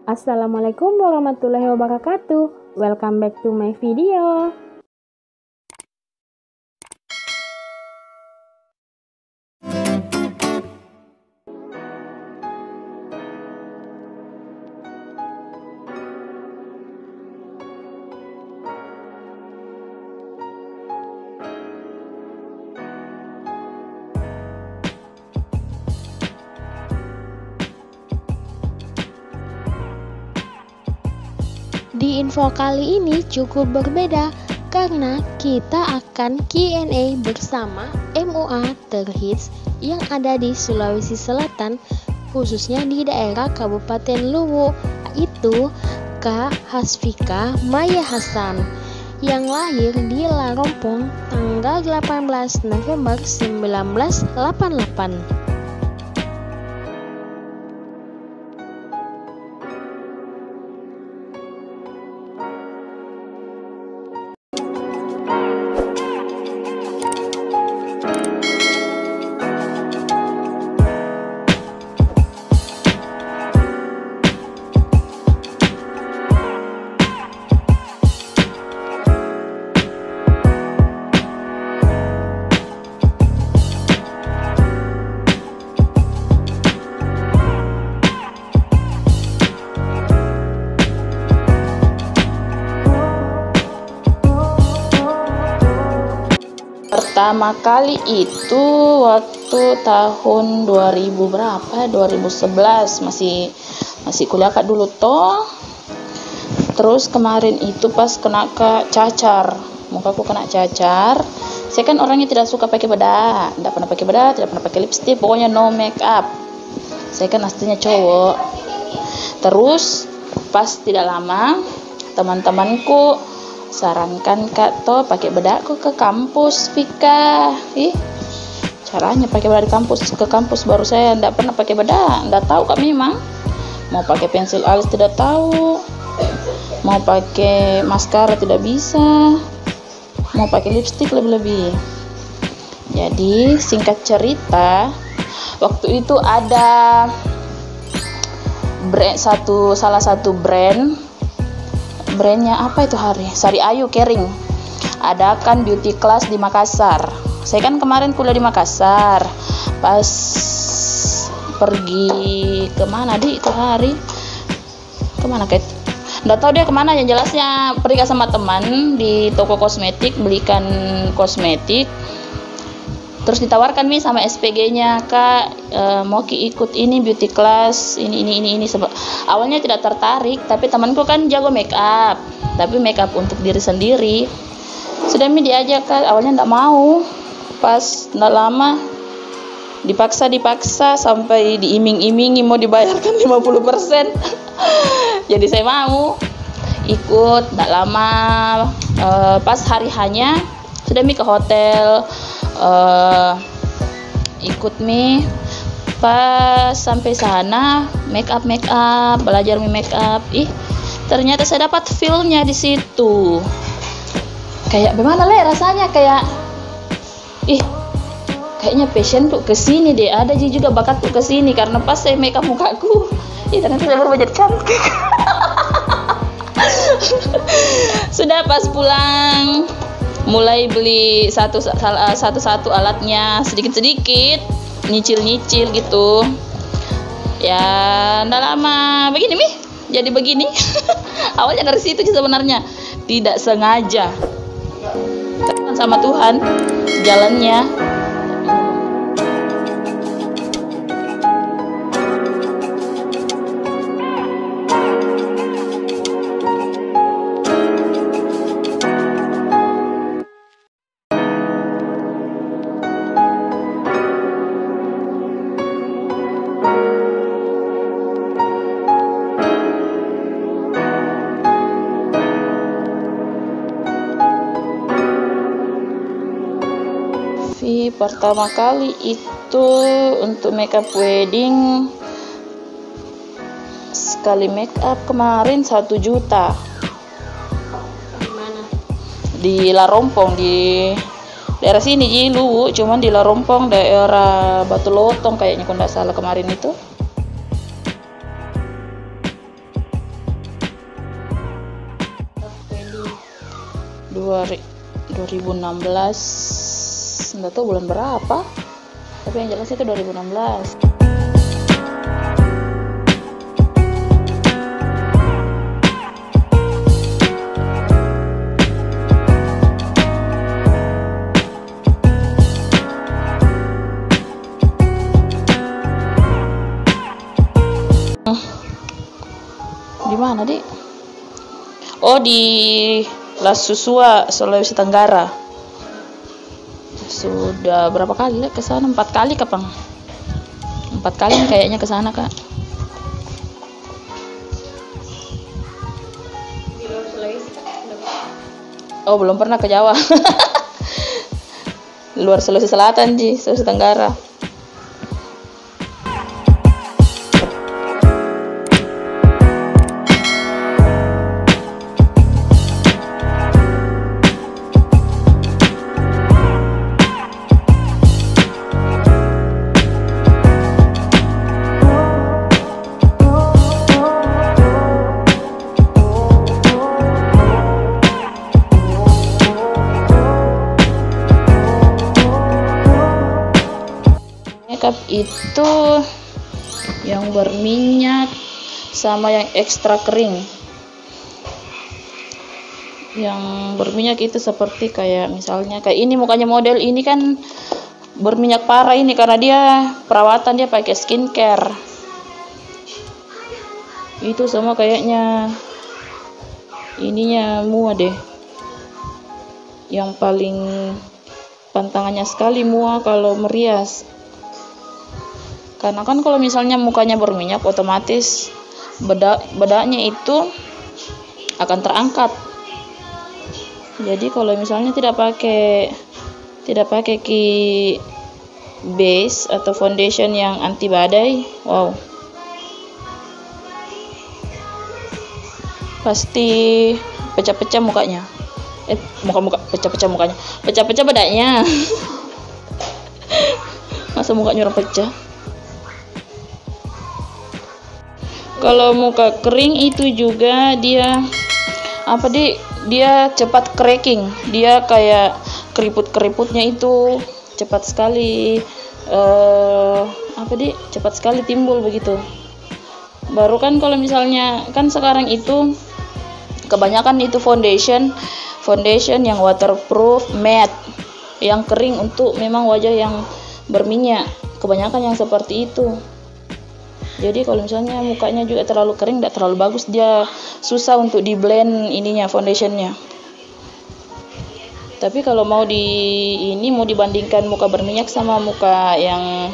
Assalamualaikum warahmatullahi wabarakatuh. Welcome back to my video. Di info kali ini cukup berbeda karena kita akan Q&A bersama MUA terhits yang ada di Sulawesi Selatan, khususnya di daerah Kabupaten Luwu, yaitu Kak Hasfika Maya Hasan yang lahir di Larompong tanggal 18 November 1988. Pertama kali itu waktu tahun 2000 berapa? 2011 masih kuliah Kak dulu toh. Terus kemarin itu pas kena cacar, mukaku kena cacar. Saya kan orangnya tidak suka pakai bedak, tidak pernah pakai bedak, tidak pernah pakai lipstick, pokoknya no make up. Saya kan aslinya cowok. Terus pas tidak lama teman-temanku sarankan Kak toh pakai bedakku ke kampus Vika. Caranya pakai bedak di kampus, ke kampus baru saya tidak pernah pakai bedak, tidak tahu Kak memang. Mau pakai pensil alis tidak tahu, mau pakai maskara tidak bisa, mau pakai lipstick lebih-lebih. Jadi singkat cerita, waktu itu ada salah satu brandnya apa itu Sari Ayu Kering adakan beauty class di Makassar. Saya kan kemarin kuliah di Makassar, pas pergi kemana di itu hari kemana kayak nggak tahu dia kemana, yang jelasnya pergi sama teman di toko kosmetik belikan kosmetik. Terus ditawarkan nih sama SPG-nya, Kak, mau ikut ini beauty class, ini. Sebab awalnya tidak tertarik, tapi temanku kan jago make up, tapi make up untuk diri sendiri. Sudah diajak, Kak, awalnya tidak mau. Pas tidak lama dipaksa sampai diiming-imingi mau dibayarkan 50%. Jadi saya mau ikut. Tidak lama, pas hari hanya sudah ke hotel. Ikut pas sampai sana make up belajar make up. Ternyata saya dapat feel-nya di situ. Kayak bagaimana rasanya, kayaknya passion tuh kesini deh, ada juga bakat tuh kesini, karena pas saya make up mukaku ternyata saya berubah jadi cantik. Sudah pas pulang mulai beli satu alatnya, sedikit nyicil gitu ya. Nggak lama begini jadi begini. Awalnya dari situ sih sebenarnya, tidak sengaja sama Tuhan jalannya. Pertama kali itu untuk makeup wedding, sekali make up kemarin 1 juta. Gimana? Di Larompong, di daerah sini di Luwu, cuman di Larompong daerah Batu Lotong kayaknya kalau nggak salah kemarin itu. 2016, nggak tahu bulan berapa, tapi yang jelas itu 2016. Di mana, Dik? Oh, di Las Susua, Sulawesi Tenggara. Sudah berapa kali ke sana? 4 kali kapan? 4 kali kayaknya ke sana, Kak. Oh, belum pernah ke Jawa. Luar Sulawesi Selatan, Sulawesi Tenggara. Makeup itu yang berminyak sama yang ekstra kering. Yang berminyak itu seperti kayak misalnya kayak ini, mukanya model ini kan berminyak parah ini karena dia perawatan, dia pakai skincare. Itu semua kayaknya ininya mua deh. Yang paling pantangannya sekali mua kalau merias. Karena kan kalau misalnya mukanya berminyak, otomatis bedaknya itu akan terangkat. Jadi kalau misalnya tidak pakai base atau foundation yang anti badai, wow, pasti pecah-pecah mukanya. Pecah-pecah mukanya. Pecah-pecah bedaknya. Masa mukanya orang pecah? Kalau muka kering itu juga dia dia cepat cracking, dia kayak keriput-keriputnya itu cepat sekali cepat sekali timbul begitu. Baru kan kalau misalnya kan sekarang itu kebanyakan itu foundation yang waterproof matte, yang kering untuk memang wajah yang berminyak, kebanyakan yang seperti itu. Jadi kalau misalnya mukanya juga terlalu kering, tidak terlalu bagus, dia susah untuk di blend ininya, foundationnya. Tapi kalau mau dibandingkan muka berminyak sama muka yang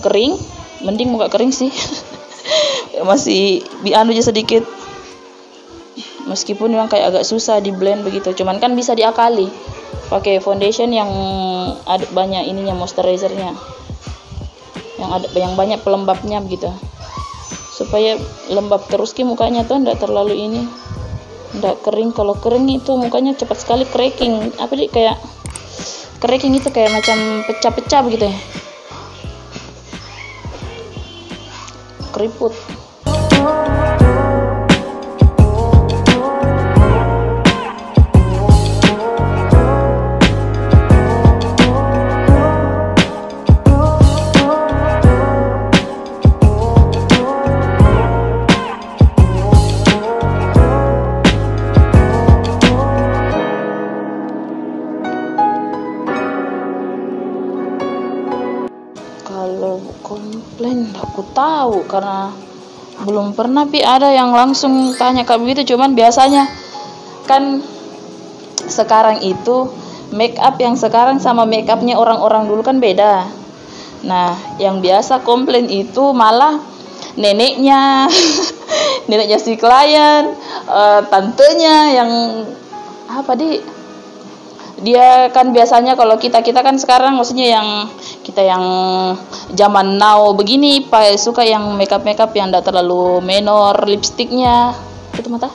kering, mending muka kering sih. Masih bianu aja sedikit. Meskipun memang kayak agak susah di blend begitu, cuman kan bisa diakali pakai foundation yang ada banyak ininya, moisturizernya. Yang banyak pelembabnya begitu, supaya lembab terus mukanya tuh enggak terlalu enggak kering. Kalau kering itu mukanya cepat sekali cracking, kayak cracking itu kayak macam pecah-pecah begitu ya, keriput. Kalau komplain aku tahu karena belum pernah ada yang langsung tanya kayak begitu. Cuman biasanya kan sekarang itu make up yang sekarang sama make upnya orang-orang dulu kan beda. Nah, yang biasa komplain itu malah neneknya neneknya si klien, tantenya yang dia kan biasanya kalau kita kan sekarang maksudnya yang kita yang zaman now begini suka yang makeup yang tidak terlalu menor, lipstiknya itu mata.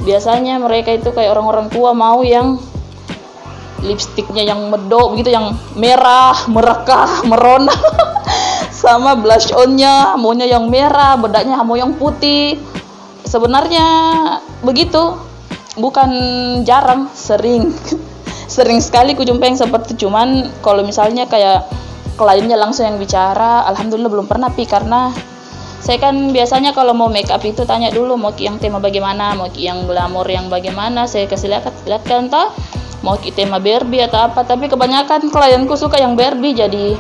Biasanya mereka itu kayak orang-orang tua mau yang lipstiknya yang medok begitu, yang merah, merekah, merona. Sama blush onnya maunya yang merah, bedaknya mau yang putih. Sebenarnya begitu. bukan jarang, sering sering sekali ku jumpa yang seperti. Cuman kalau misalnya kayak kliennya langsung yang bicara, alhamdulillah belum pernah Pi, karena saya kan biasanya kalau mau make up itu tanya dulu mau yang tema bagaimana, mau yang glamor yang bagaimana, saya kasih lihatkan toh mau tema Barbie atau apa. Tapi kebanyakan klienku suka yang Barbie, jadi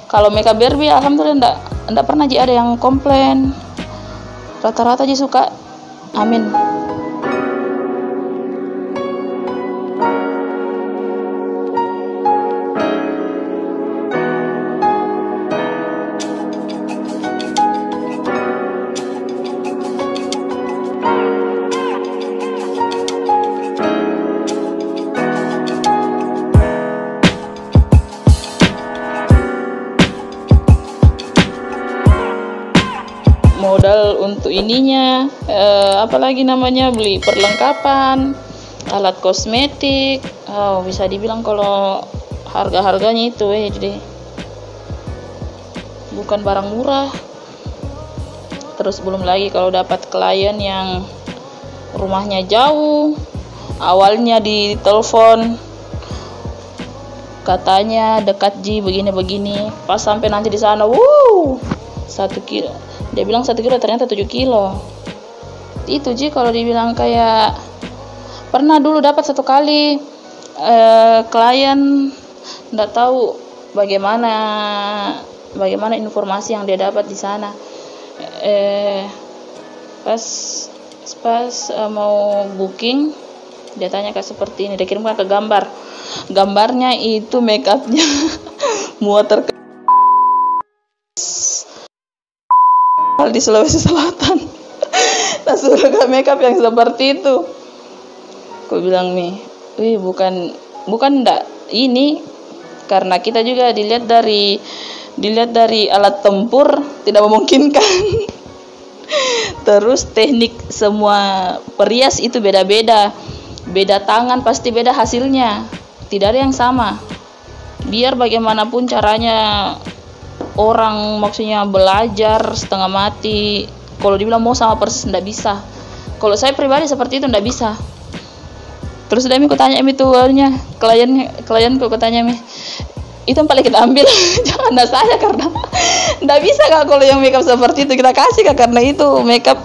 kalau make up Barbie alhamdulillah enggak pernah ada yang komplain, rata-rata aja suka, amin. Modal untuk ininya, apalagi namanya, beli perlengkapan, alat kosmetik, bisa dibilang kalau harga-harganya itu jadi bukan barang murah. Terus belum lagi kalau dapat klien yang rumahnya jauh, awalnya di telepon katanya dekat Ji begini-begini, pas sampai nanti di sana 1 kilo, dia bilang 1 kilo ternyata 7 kilo. Itu Ji kalau dibilang kayak pernah dulu dapat 1 kali klien nggak tahu bagaimana informasi yang dia dapat di sana. Pas mau booking dia tanya kayak seperti ini, dia kirimkan ke gambarnya itu make upnya muat di Sulawesi Selatan. Nah, suruh ke makeup yang seperti itu. Aku bilang bukan enggak ini, karena kita juga dilihat dari alat tempur tidak memungkinkan. Terus teknik semua perias itu beda-beda. Beda tangan pasti beda hasilnya. Tidak ada yang sama. Biar bagaimanapun caranya orang maksudnya belajar setengah mati, kalau dibilang mau sama persis enggak bisa. Kalau saya pribadi seperti itu enggak bisa. Terus dia aku tanya itu klienku tanya itu yang paling kita ambil jangan saya, karena enggak bisa kalau yang makeup seperti itu kita kasih karena itu makeup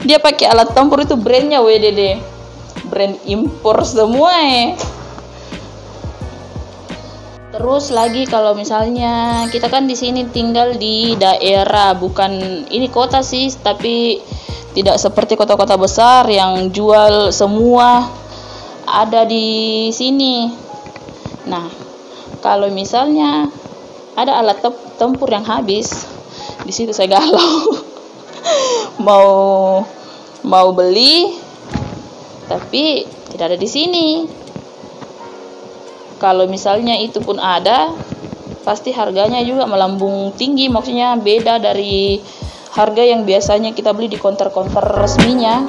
dia pakai alat tempur itu brandnya WDD, brand impor semua Terus lagi kalau misalnya kita kan di sini tinggal di daerah, bukan ini kota sih, tapi tidak seperti kota-kota besar yang jual semua ada di sini. Nah, kalau misalnya ada alat tempur yang habis, di situ saya galau. mau beli tapi tidak ada di sini. Kalau misalnya itu pun ada, pasti harganya juga melambung tinggi, maksudnya beda dari harga yang biasanya kita beli di counter-counter resminya.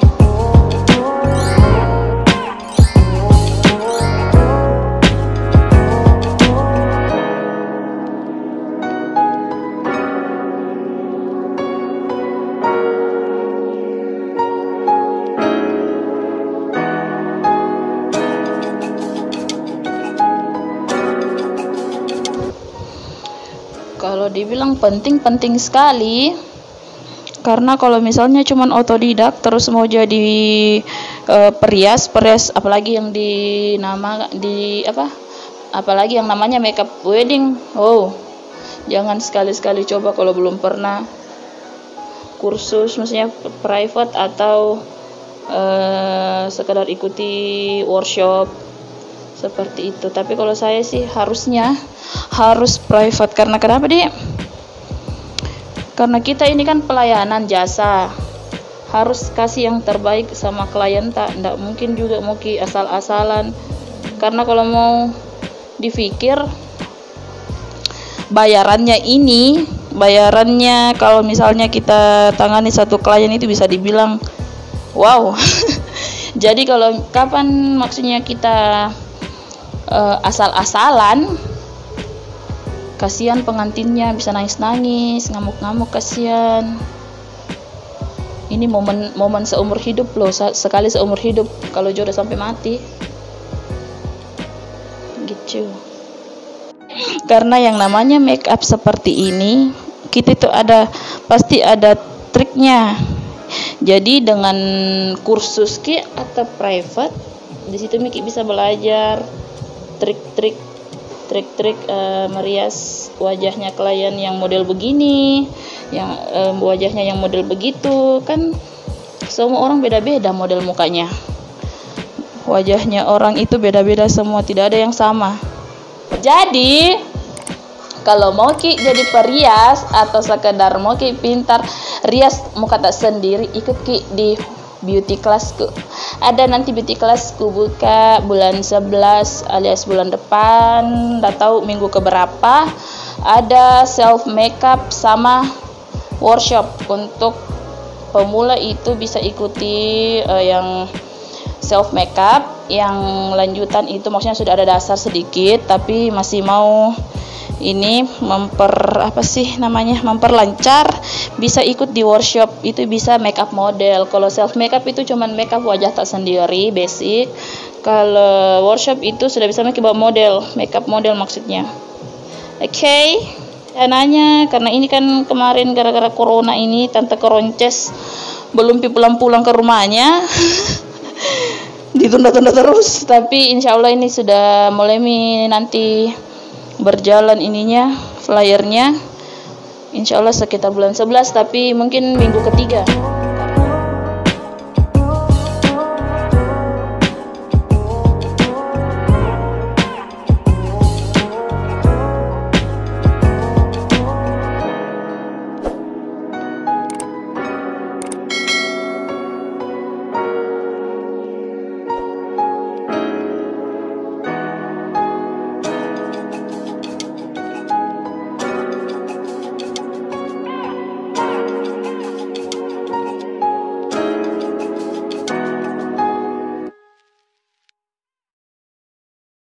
Kalau dibilang penting sekali, karena kalau misalnya cuman otodidak terus mau jadi perias apalagi yang apalagi yang namanya makeup wedding, jangan sekali-sekali coba kalau belum pernah kursus, maksudnya private atau sekedar ikuti workshop seperti itu. Tapi kalau saya sih harus private. Karena kenapa karena kita ini kan pelayanan jasa, harus kasih yang terbaik sama klien, tidak mungkin juga mau asal-asalan. Karena kalau mau dipikir bayarannya kalau misalnya kita tangani satu klien itu bisa dibilang wow. Jadi kalau kapan maksudnya kita asal-asalan, kasihan pengantinnya bisa nangis-nangis, ngamuk-ngamuk, kasihan. Ini momen seumur hidup loh, sekali seumur hidup kalau jodoh sampai mati gitu. Karena yang namanya make up seperti ini, kita itu pasti ada triknya. Jadi dengan kursus ki atau private, di situ Miki bisa belajar trik-trik merias wajahnya klien yang model begini, yang wajahnya yang model begitu. Kan semua orang beda-beda model mukanya, wajahnya orang itu beda-beda semua, tidak ada yang sama. Jadi kalau mau ki jadi perias atau sekedar mau ki pintar rias muka tak sendiri, ikut ki di beauty classku. Ada nanti beauty classku buka bulan 11 alias bulan depan, nggak tahu minggu keberapa. Ada self makeup sama workshop. Untuk pemula itu bisa ikuti yang self makeup, yang lanjutan itu maksudnya sudah ada dasar sedikit tapi masih mau ini memperlancar, bisa ikut di workshop. Itu bisa makeup model. Kalau self makeup itu cuman makeup wajah tak sendiri basic. Kalau workshop itu sudah bisa makeup model maksudnya. Oke. Nanya karena ini kan kemarin gara-gara corona ini tante keronces belum pulang ke rumahnya. Ditunda-tunda terus, tapi insya Allah ini sudah mulai nanti berjalan ininya, flyernya insya Allah sekitar bulan 11, tapi mungkin minggu ketiga.